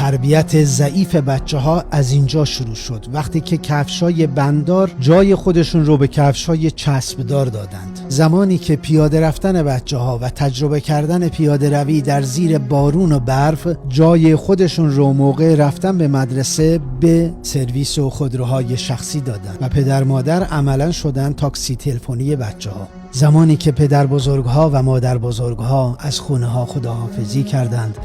تربیت ضعیف بچه‌ها از اینجا شروع شد، وقتی که کفشای بندار جای خودشون رو به کفشای چسبدار دادند. زمانی که پیاده رفتن بچه‌ها و تجربه کردن پیاده روی در زیر بارون و برف جای خودشون رو موقع رفتن به مدرسه به سرویس و خودروهای شخصی دادند و پدر مادر عملاً شدن تاکسی تلفنی بچه‌ها. زمانی که پدر بزرگها و مادر بزرگها از خونه ها خداحافظی کردند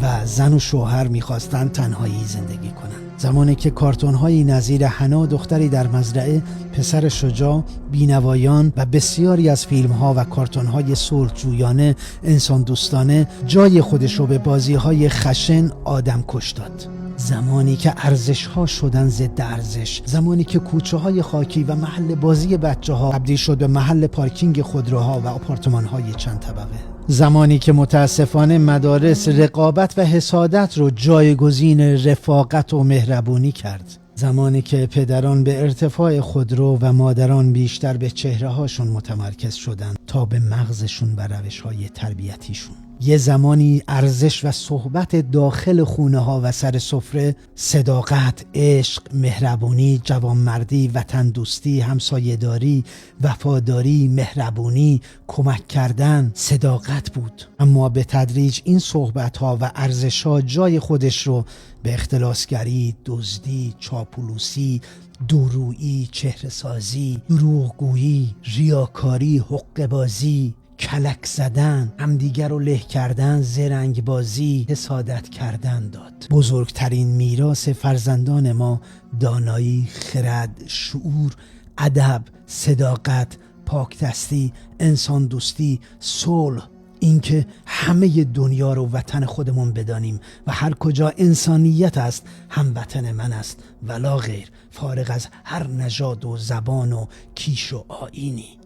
و زن و شوهر میخواستند تنهایی زندگی کنند. زمانی که کارتون هایی نظیر حنا دختری در مزرعه، پسر شجاع، بینوایان و بسیاری از فیلم ها و کارتون های صلحجویانه انسان دوستانه جای خودش رو به بازی های خشن آدم کش داد. زمانی که ارزش ها شدن ضد ارزش، زمانی که کوچه های خاکی و محل بازی بچه ها تبدیل شد به محل پارکینگ خودروها و آپارتمان های چند طبقه، زمانی که متاسفانه مدارس رقابت و حسادت رو جایگزین رفاقت و مهربونی کرد، زمانی که پدران به ارتفاع خودرو و مادران بیشتر به چهره هاشون متمرکز شدن تا به مغزشون و روش های تربیتیشون. یه زمانی ارزش و صحبت داخل خونه ها و سر سفره، صداقت، عشق، مهربونی، جوانمردی، وطن دوستی، همسایه‌داری، وفاداری، مهربونی، کمک کردن، صداقت بود. اما به تدریج این صحبت ها و ارزش ها جای خودش رو به اختلاسگری، دزدی، چاپلوسی، دورویی، چهره‌سازی، دروغگویی، ریاکاری، حقه‌بازی، کلک زدن، همدیگر رو له کردن، زرنگ بازی، حسادت کردن داد. بزرگترین میراث فرزندان ما دانایی، خرد، شعور، ادب، صداقت، پاکدستی، انسان دوستی، صلح، اینکه همه دنیا رو وطن خودمون بدانیم و هر کجا انسانیت است هموطن من است ولا غیر، فارغ از هر نژاد و زبان و کیش و آیینی.